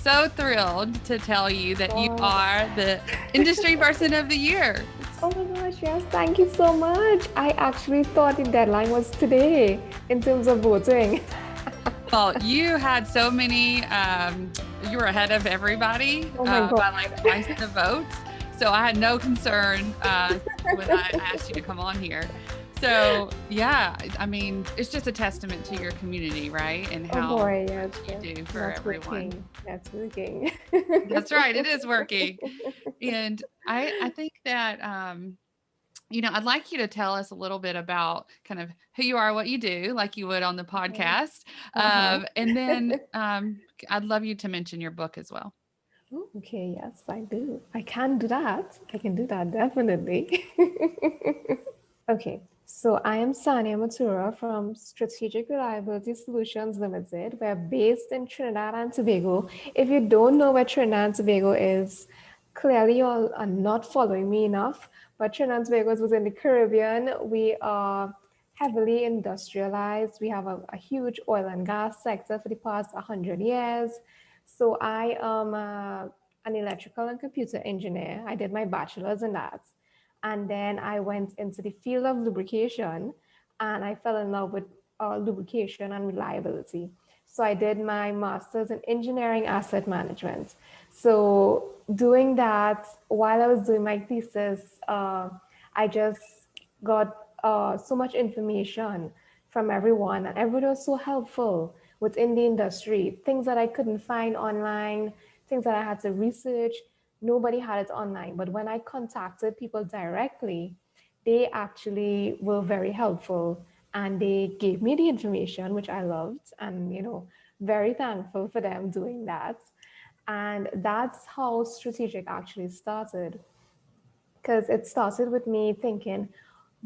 So thrilled to tell you that you Oh, are the industry person of the year. oh my gosh, yes, thank you so much. I actually thought the deadline was today in terms of voting. Well, you had so many, you were ahead of everybody Oh my God. by like twice the votes. So I had no concern when I asked you to come on here. So yeah, I mean, it's just a testament to your community, right? And Oh how boy, yes, much you yes, do for that's everyone. working. That's working. That's right. It is working. And I think that I'd like you to tell us a little bit about kind of who you are, what you do, like you would on the Okay. podcast. Uh-huh. And then I'd love you to mention your book as well. Oh, okay, yes, I do. I can do that. I can do that, definitely. Okay, so I am Sania Matura from Strategic Reliability Solutions Limited. We're based in Trinidad and Tobago. If you don't know where Trinidad and Tobago is, clearly you all are not following me enough. But Trinidad and Tobago is within the Caribbean. We are heavily industrialized. We have a huge oil and gas sector for the past 100 years. So I am an electrical and computer engineer. I did my bachelor's in that. And then I went into the field of lubrication and I fell in love with lubrication and reliability. So I did my master's in engineering asset management. So doing that while I was doing my thesis, I just got so much information from everyone, and everyone was so helpful within the industry. Things that I couldn't find online, things that I had to research, nobody had it online. But when I contacted people directly, they actually were very helpful and they gave me the information, which I loved, and very thankful for them doing that. And that's how strategic actually started, because it started with me thinking,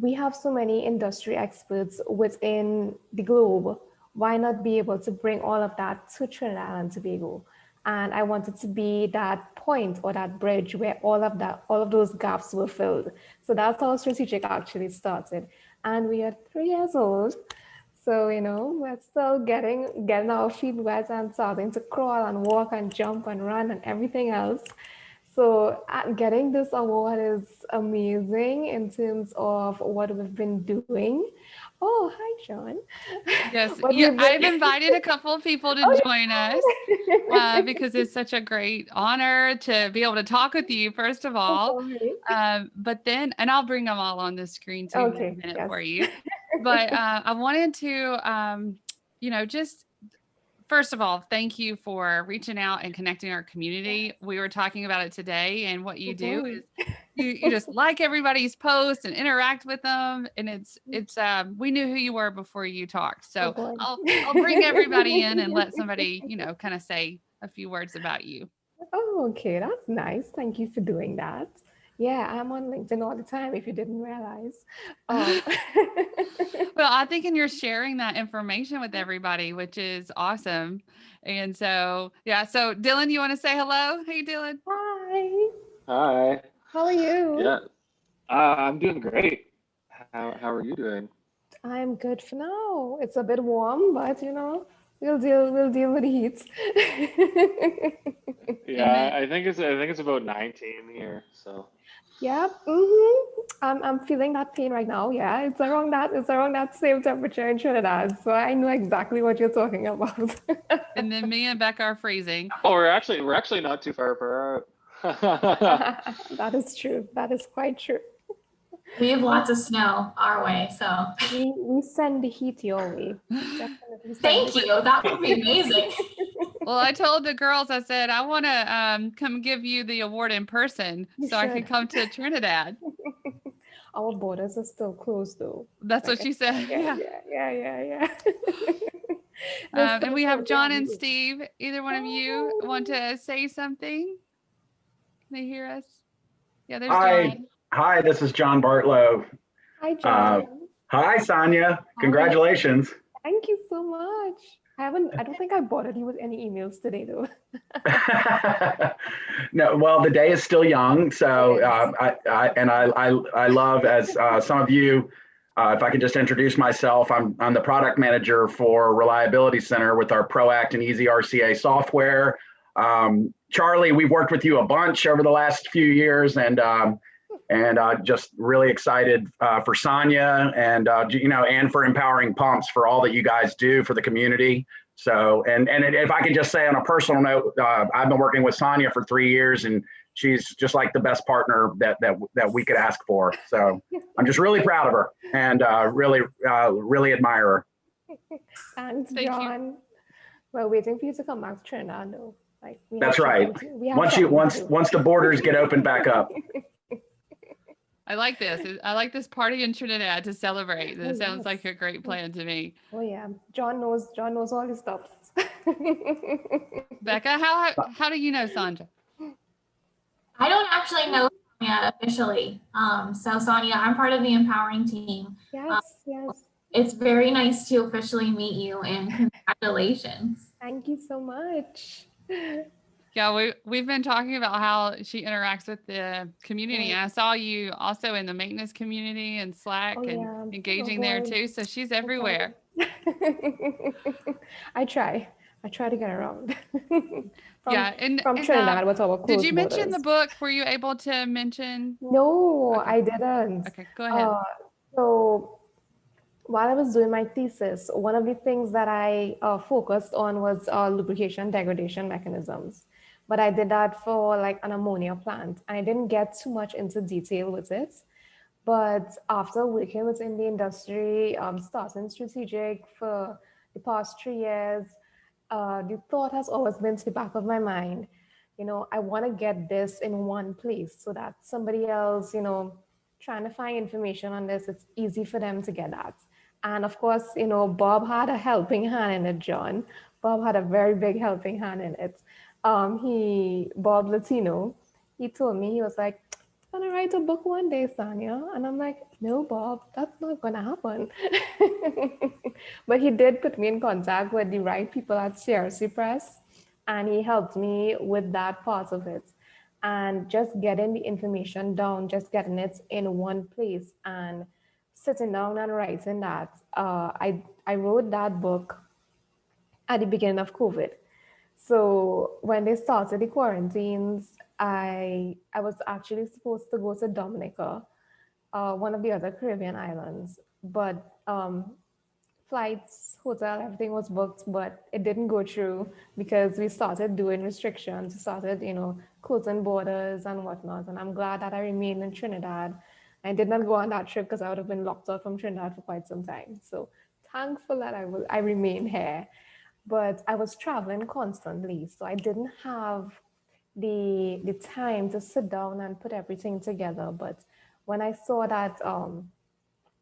we have so many industry experts within the globe. Why not be able to bring all of that to Trinidad and Tobago? And I wanted to be that point or that bridge where all of those gaps were filled. So that's how strategic actually started. And we are 3 years old. So, we're still getting our feet wet and starting to crawl and walk and jump and run and everything else. So getting this award is amazing in terms of what we've been doing. Oh, hi, John. Yes, What yeah, we've been. I've invited a couple of people to Oh, join us because it's such a great honor to be able to talk with you, first of oh all. boy. But then, and I'll bring them all on the screen too in Okay. a minute Yes. for you. But I wanted to, just first of all, thank you for reaching out and connecting our community. We were talking about it today, and what Oh you do boy. is you just like everybody's posts and interact with them, and it's we knew who you were before you talked. Oh So boy. I'll bring everybody in and let somebody, kind of say a few words about you. Oh, okay. That's nice. Thank you for doing that. Yeah, I'm on LinkedIn all the time if you didn't realize. Um, Well, I think and you're sharing that information with everybody, which is awesome. And so, yeah. So, Dylan, you want to say hello? Hey, Dylan. Hi. Hi. How are you? Yeah, I'm doing great. How are you doing? I'm good for now. It's a bit warm, but we'll deal with the heat. And then, Yeah, I think it's about 19 here. So Yeah. I'm feeling that pain right now. Yeah, it's around that same temperature in Trinidad. So I know exactly what you're talking about. and then me and Becca are freezing. oh, we're actually not too far apart. That is true. That is quite true. We have lots of snow our way, so We send the heat your way. Definitely send the thank heat. you. That would be amazing. Well, I told the girls, I said, I want to come give you the award in person You so I should. could come to Trinidad. Our borders are still closed though. That's Like what I she said, said. yeah, Yeah. yeah, yeah, yeah, yeah. There's And still we have plenty John of and room. Steve. Either one of you want to say something? Can they hear us? Yeah, there's Hi, John. hi, this is John Bartlow. Hi, Uh, John. hi, Sonia. How are you? Congratulations. Thank you so much. I don't think I bothered you with any emails today though. No, well, the day is still young, It so is. I love, as some of you If I could just introduce myself, I'm the product manager for Reliability Center with our ProAct and Easy RCA software. Charlie, we've worked with you a bunch over the last few years, and just really excited for Sonia and and for Empowering Pumps for all that you guys do for the community. So, and if I could just say on a personal note, I've been working with Sonia for 3 years, and she's just like the best partner that we could ask for. So I'm just really proud of her and really admire her. Thanks, Thank you. John. We're waiting for you to come back to Trinidad, though. Like, we That's have right. something we have Once something to do. once the borders get opened back up. I like this. I like this party in Trinidad to celebrate. This sounds yes. like a great plan to me. Oh yeah, John knows all his stuff. Becca, how do you know Sandra? I don't actually know Sonia officially. So Sonia, I'm part of the Empowering team. Yes, yes. It's very nice to officially meet you, and congratulations. Thank you so much. Yeah, we've been talking about how she interacts with the community. Right. And I saw you also in the maintenance community and Slack Oh, and yeah. engaging Oh, there boy. too. So she's everywhere. I try to get around. Yeah, From and, Trinidad with our did you close mention the borders. book? Were you able to mention? No, Okay. I didn't. Okay, go ahead. So while I was doing my thesis, one of the things that I focused on was lubrication degradation mechanisms. But I did that for like an ammonia plant, and I didn't get too much into detail with it. But after working within the industry, starting strategic for the past 3 years, the thought has always been to the back of my mind, I want to get this in one place so that somebody else, trying to find information on this, it's easy for them to get at. And of course, Bob had a helping hand in it, John. Bob had a very big helping hand in it. Bob Latino, he told me, he was like, I'm gonna write a book one day, Sonia. And I'm like, no, Bob, that's not gonna happen. But he did put me in contact with the right people at CRC Press, and he helped me with that part of it. And just getting the information down, just getting it in one place and sitting down and writing that. I wrote that book at the beginning of COVID. So when they started the quarantines, I was actually supposed to go to Dominica, one of the other Caribbean islands, but flights, hotel, everything was booked, but it didn't go through because we started doing restrictions. We started, closing borders and whatnot. And I'm glad that I remained in Trinidad. I did not go on that trip because I would have been locked out from Trinidad for quite some time. So thankful that I remained here. But I was traveling constantly, so I didn't have the time to sit down and put everything together. But when I saw that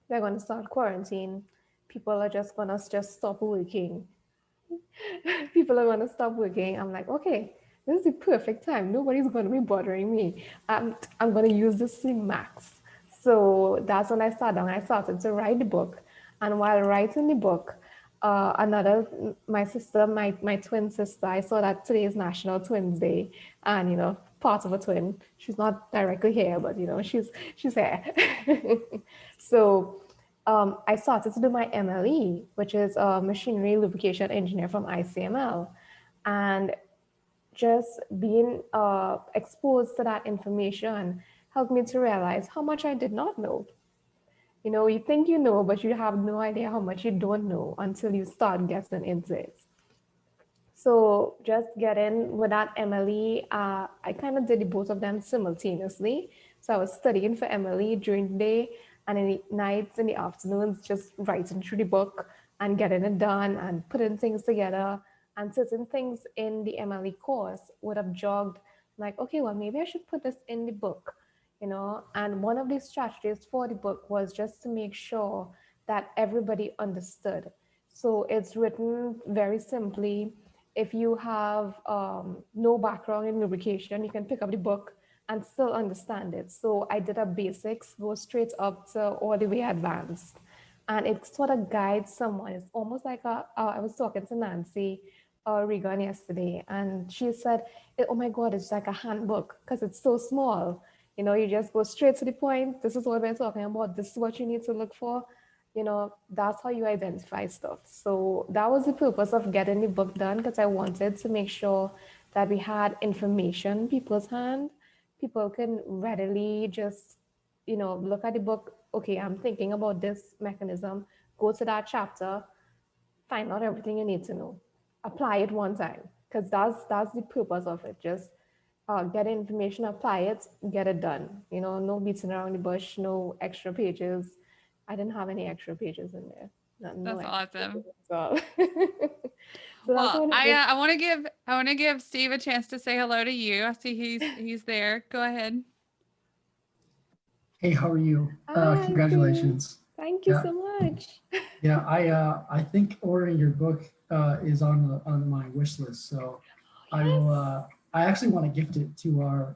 they're going to start quarantine, people are just going to stop working. People are going to stop working. I'm like, okay, this is the perfect time. Nobody's going to be bothering me. I'm going to use this to the max. So that's when I sat down. I started to write the book. And while writing the book, my sister, my twin sister, I saw that today is National Twins Day, and part of a twin. She's not directly here, but she's here. So I started to do my MLE, which is a machinery lubrication engineer from ICML, and just being exposed to that information helped me to realize how much I did not know. You think you know, but you have no idea how much you don't know until you start getting into it. So just getting with that MLE, I kind of did both of them simultaneously. So I was studying for MLE during the day, and in the nights, in the afternoons, just writing through the book and getting it done and putting things together. And certain things in the MLE course would have jogged like, okay, well, maybe I should put this in the book. And one of the strategies for the book was just to make sure that everybody understood. So it's written very simply. If you have no background in lubrication, you can pick up the book and still understand it. So I did a basics, go straight up to all the way advanced. And it sort of guides someone. It's almost like I was talking to Nancy Regan yesterday, and she said, oh my God, it's like a handbook because it's so small. You just go straight to the point. This is what we're talking about. This is what you need to look for. that's how you identify stuff. So that was the purpose of getting the book done, because I wanted to make sure that we had information in people's hand. People can readily just, look at the book. Okay, I'm thinking about this mechanism. Go to that chapter, find out everything you need to know. Apply it one time, because that's the purpose of it. Just get information, apply it, get it done. No beating around the bush, no extra pages. I didn't have any extra pages in there. No That's extra awesome. pages, so so that's Well, what it is. I want to give Steve a chance to say hello to you. I see he's there. Go ahead. Hey, how are you? Hi, Congratulations. Thank you Yeah. so much. Yeah, I think ordering your book is on my wish list. So I will. I actually want to gift it to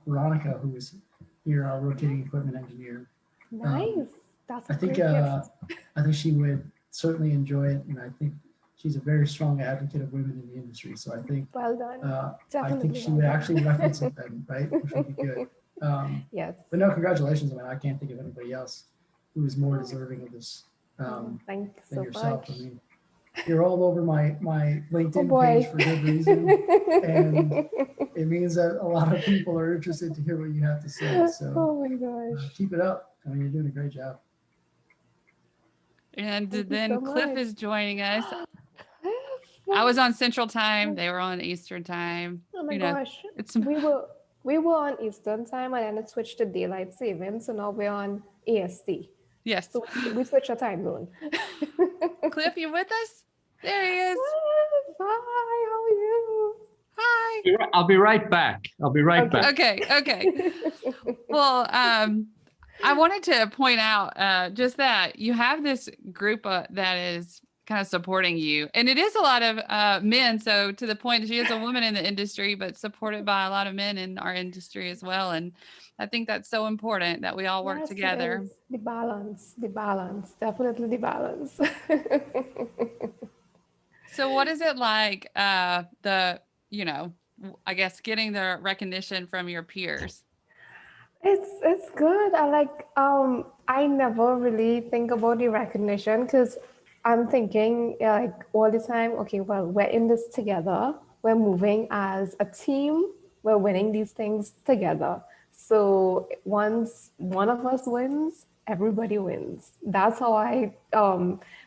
Veronica, who is here, our rotating equipment engineer. Nice. That's a I think great gift. I think she would certainly enjoy it, and I think she's a very strong advocate of women in the industry. So I think Well done. I Definitely think she well would done. actually reference it then, right? Which would be good. Yes. But no, congratulations. I mean, I can't think of anybody else who is more deserving of this Thank you than so yourself. much. I mean, you're all over my Oh LinkedIn boy. page for good reason. And it means that a lot of people are interested to hear what you have to say. So Oh my gosh. keep it up. I mean, you're doing a great job. And Thank you then so Cliff much. is joining us. Cliff, I was on Central Time. They were on Eastern Time. Oh my You know, gosh. it's We were on Eastern time, and then it switched to daylight savings. So now we're on AST. yes. So we switched our time zone. Cliff, you with us? There he is. Hi, how are you? Hi. I'll be right back. I'll be right Okay. back. Okay. Well, I wanted to point out just that you have this group that is kind of supporting you, and it is a lot of men. So to the point, she is a woman in the industry, but supported by a lot of men in our industry as well. And I think that's so important that we all work Yes, it together. is. The balance, definitely the balance. So what is it like, I guess getting the recognition from your peers? It's good. I never really think about the recognition, because I'm thinking like all the time, okay, well, we're in this together. We're moving as a team. We're winning these things together. So once one of us wins, everybody wins. That's how I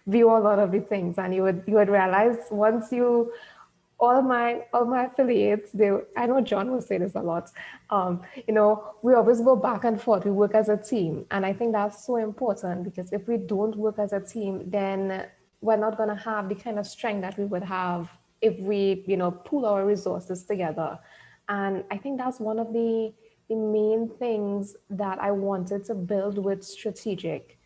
view a lot of the things. And you would realize once you all my affiliates, I know John will say this a lot. We always go back and forth. We work as a team, and I think that's so important, because if we don't work as a team, then we're not going to have the kind of strength that we would have if we pool our resources together. And I think that's one of the main things that I wanted to build with Strategic,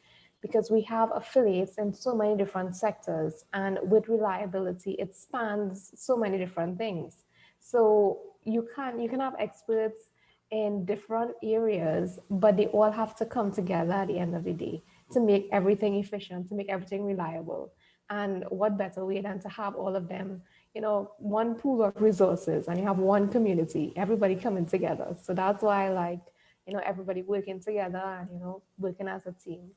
because we have affiliates in so many different sectors, and with reliability, it spans so many different things. So you can have experts in different areas, but they all have to come together at the end of the day to make everything efficient, to make everything reliable. And what better way than to have all of them, one pool of resources, and you have one community, everybody coming together. So that's why I like, everybody working together and, working as a team.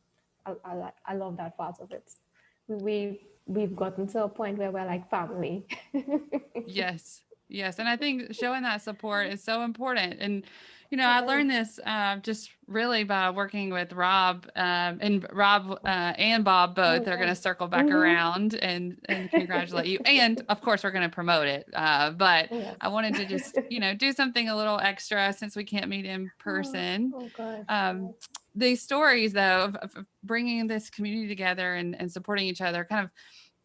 I love that part of it. We've gotten to a point where we're like family. Yes. And I think showing that support is so important. And, I learned this just really by working with Rob and Rob and Bob both. They're going to circle back around and congratulate you. And of course, we're going to promote it. But Yes. I wanted to just, do something a little extra since we can't meet in person. Oh gosh. These stories, though, of bringing this community together and supporting each other, kind of,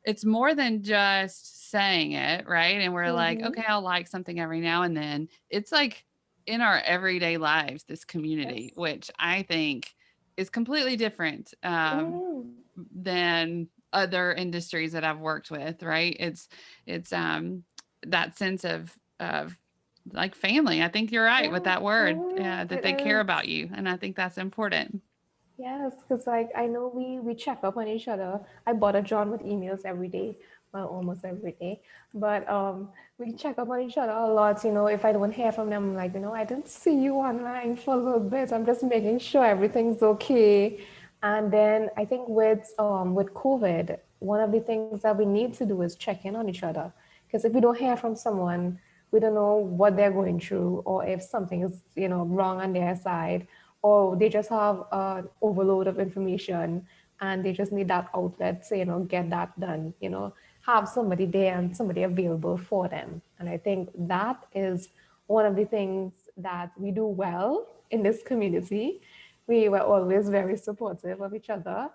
it's more than just saying it, right? And we're like, okay, I'll like something every now and then. It's like in our everyday lives, this community, which I think is completely different than other industries that I've worked with, right? It's that sense of like family. I think you're right with that word, that they care about you. And I think that's important. Yes, because I know we check up on each other. I bother John with emails every day, well, almost every day. But we check up on each other a lot. If I don't hear from them, I'm like, I didn't see you online for a little bit. I'm just making sure everything's okay. And then I think with COVID, one of the things that we need to do is check in on each other. Because if we don't hear from someone, we don't know what they're going through, or if something is, wrong on their side, or they just have an overload of information and they just need that outlet to, get that done, have somebody there and somebody available for them. And I think that is one of the things that we do well in this community. We were always very supportive of each other.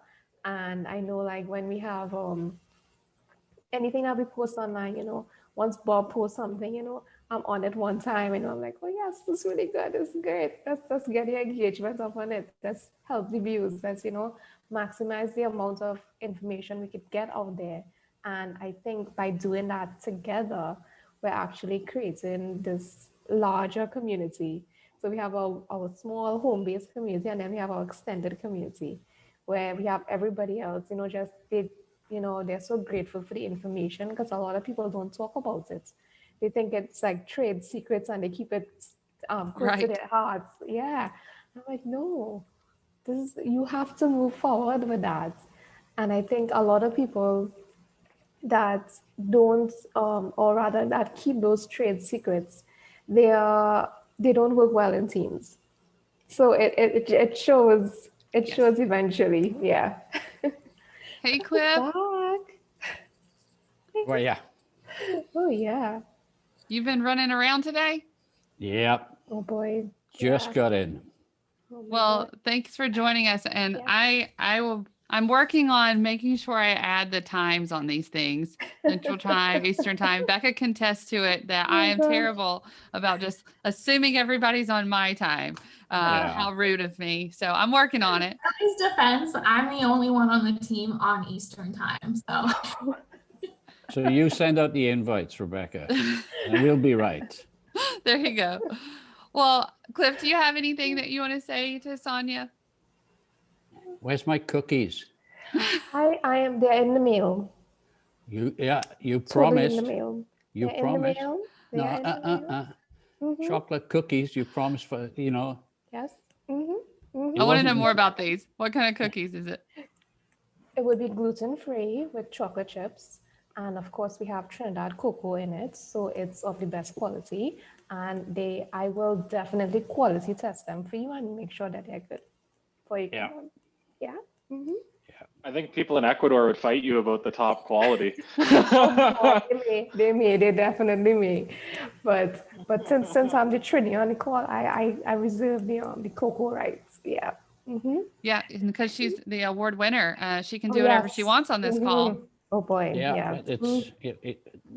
And I know, like, when we have anything that we post online, once Bob posts something, I'm on it one time and I'm like, oh yes, this is really good, this is great. Let's get the engagement up on it. Let's help the views. Let's, maximize the amount of information we could get out there. And I think by doing that together, we're actually creating this larger community. So we have our small home-based community, and then we have our extended community where we have everybody else, they're so grateful for the information, because a lot of people don't talk about it. They think it's like trade secrets and they keep it close to their hearts. Yeah. I'm like, no, you have to move forward with that. And I think a lot of people that don't, or rather that keep those trade secrets, they don't work well in teams. So it shows. It shows eventually. Yeah. Hey, Cliff. Well, yeah. Oh yeah. You've been running around today? Yep. Oh boy. Just got in. Oh, Well, thanks for joining us. And Yeah. I'm working on making sure I add the times on these things. Central Time, Eastern Time. Becca can attest to it that I am gosh. terrible about just assuming everybody's on my time. Yeah. How rude of me. So I'm working on it. In his defense, I'm the only one on the team on Eastern time. So So you send out the invites, Rebecca, and we'll be right. There you go. Well, Cliff, do you have anything that you want to say to Sonia? Where's my cookies? I am. They're in the mail. You Totally promised. in the mail. You They're promised. In the mail. They No, are in the mail. Mhm. Chocolate cookies. You promised for, Yes. Mm-hmm. Mm-hmm. I want to wasn't- know more about these. What kind of cookies is it? It would be gluten-free with chocolate chips. And of course, we have Trinidad cocoa in it. So it's of the best quality. And I will definitely quality test them for you and make sure that they're good for you. Yeah. Yeah. Mm-hmm. I think people in Ecuador would fight you about the top quality. They definitely may. But since I'm the Trini on the call, I reserve the cocoa rights. Yeah. Mm-hmm. Yeah, because she's the award winner. She can Oh, do whatever she yes. wants on this call. Mhm. Oh boy. Yeah, Yeah. but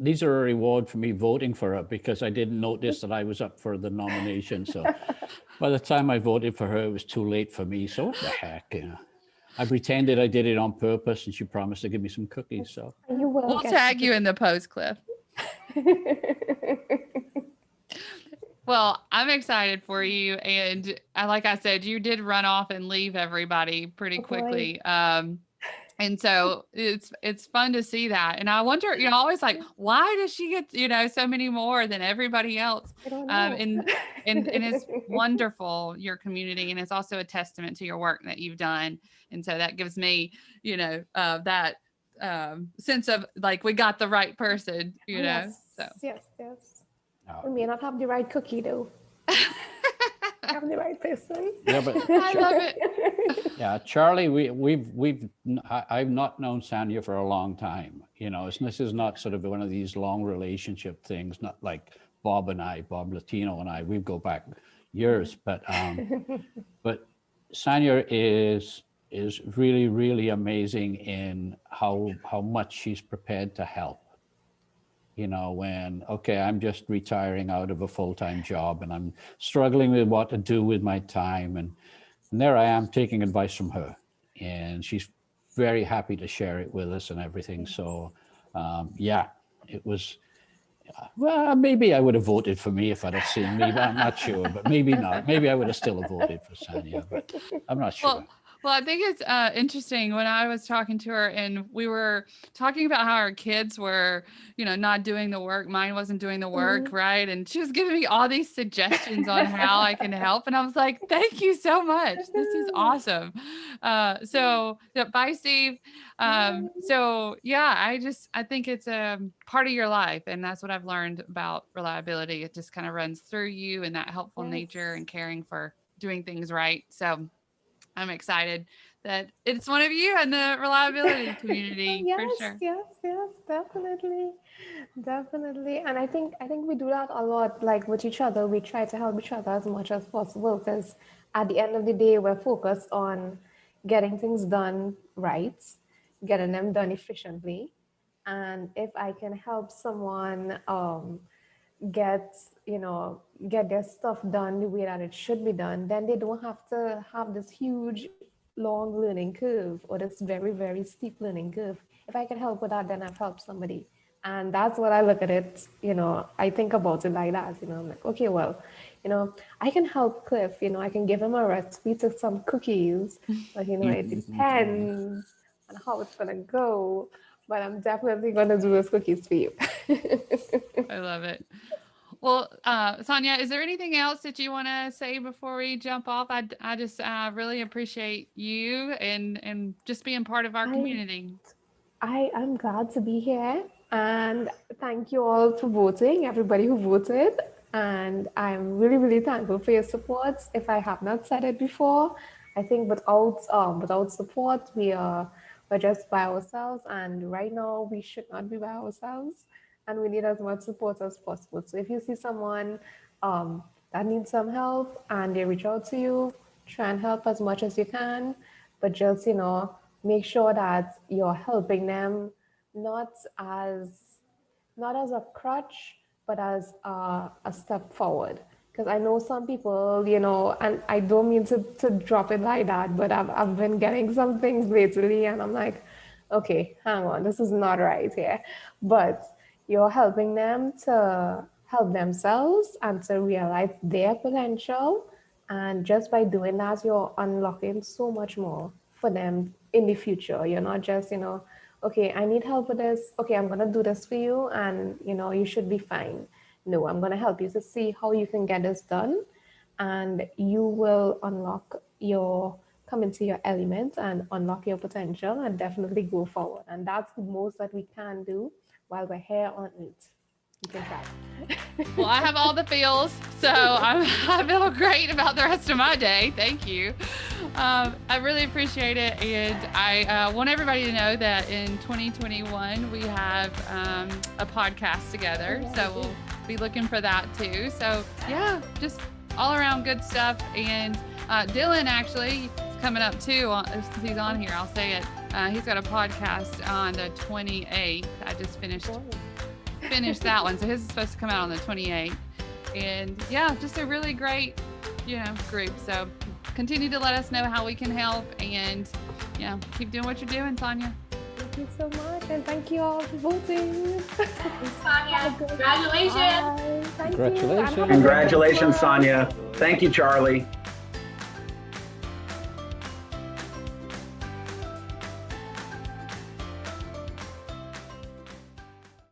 these are a reward for me voting for her, because I didn't notice that I was up for the nomination. So by the time I voted for her, it was too late for me. So what the heck, I pretended I did it on purpose, and she promised to give me some cookies. So You will We'll get tag you in the post, Cliff. Well, I'm excited for you. And like I said, you did run off and leave everybody pretty Oh, boy. quickly. And so it's fun to see that. And I wonder, always like, why does she get, so many more than everybody else? I don't know. And it's wonderful, your community. And it's also a testament to your work that you've done. And so that gives me, that sense of like, we got the right person, Yes. so. Yes. uh, We may not have the right cookie though. Have the right person. yeah, but I love it. yeah, Charlie, I've not known Sanya for a long time. This is not sort of one of these long relationship things, not like Bob Latino and I, we go back years, but Sanya is really, really amazing in how much she's prepared to help. When, okay, I'm just retiring out of a full-time job and I'm struggling with what to do with my time. And there I am taking advice from her, and she's very happy to share it with us and everything. So yeah, it was, well, maybe I would have voted for me if I'd have seen me, but I'm not sure, but maybe not. Maybe I would have still voted for Sanya, but I'm not sure. Well, I think it's interesting when I was talking to her and we were talking about how our kids were, not doing the work. Mine wasn't doing the work, right? And she was giving me all these suggestions on how I can help. And I was like, thank you so much. This is awesome. So bye, Steve. So yeah, I think it's a part of your life. And that's what I've learned about reliability. It just kind of runs through you and that helpful nature and caring for doing things right. So I'm excited that it's one of you in the reliability community for sure. Yes, definitely. And I think we do that a lot, like with each other. We try to help each other as much as possible because at the end of the day, we're focused on getting things done right, getting them done efficiently. And if I can help someone get their stuff done the way that it should be done, then they don't have to have this huge long learning curve or this very, very steep learning curve. If I can help with that, then I've helped somebody. And that's what I look at it, I think about it like that, I'm like, okay, well, I can help Cliff, I can give him a recipe to some cookies, but it depends on how it's gonna go. But I'm definitely gonna do those cookies for you. I love it. Well, Sonia, is there anything else that you want to say before we jump off? I just really appreciate you and just being part of our community. I'm glad to be here, and thank you all for voting, everybody who voted. And I'm really, really thankful for your support. If I have not said it before, I think without support, we're just by ourselves. And right now, we should not be by ourselves. And we need as much support as possible. So if you see someone that needs some help and they reach out to you, try and help as much as you can. But just, make sure that you're helping them not as a crutch, but as a step forward. Because I know some people, and I don't mean to drop it like that, but I've been getting some things lately and I'm like, okay, hang on, this is not right here. But you're helping them to help themselves and to realize their potential. And just by doing that, you're unlocking so much more for them in the future. You're not just, okay, I need help with this. Okay, I'm going to do this for you and, you should be fine. No, I'm going to help you to see how you can get this done. And you will come into your element and unlock your potential and definitely go forward. And that's the most that we can do while we're here on Earth. You can try. Well, I have all the feels, so I feel great about the rest of my day. Thank you. I really appreciate it. And I want everybody to know that in 2021, we have a podcast together. So we'll be looking for that too. So yeah, just all around good stuff. And Dylan actually is coming up too. Since he's on here, I'll say it. He's got a podcast on the 28th. I just finished that one. So his is supposed to come out on the 28th. And yeah, just a really great, group. So continue to let us know how we can help and, keep doing what you're doing, Sonia. Thank you so much. And thank you all for voting. Sonia, congratulations. Thank Congratulations. you. Congratulations, Sonia. Thank you, Charlie.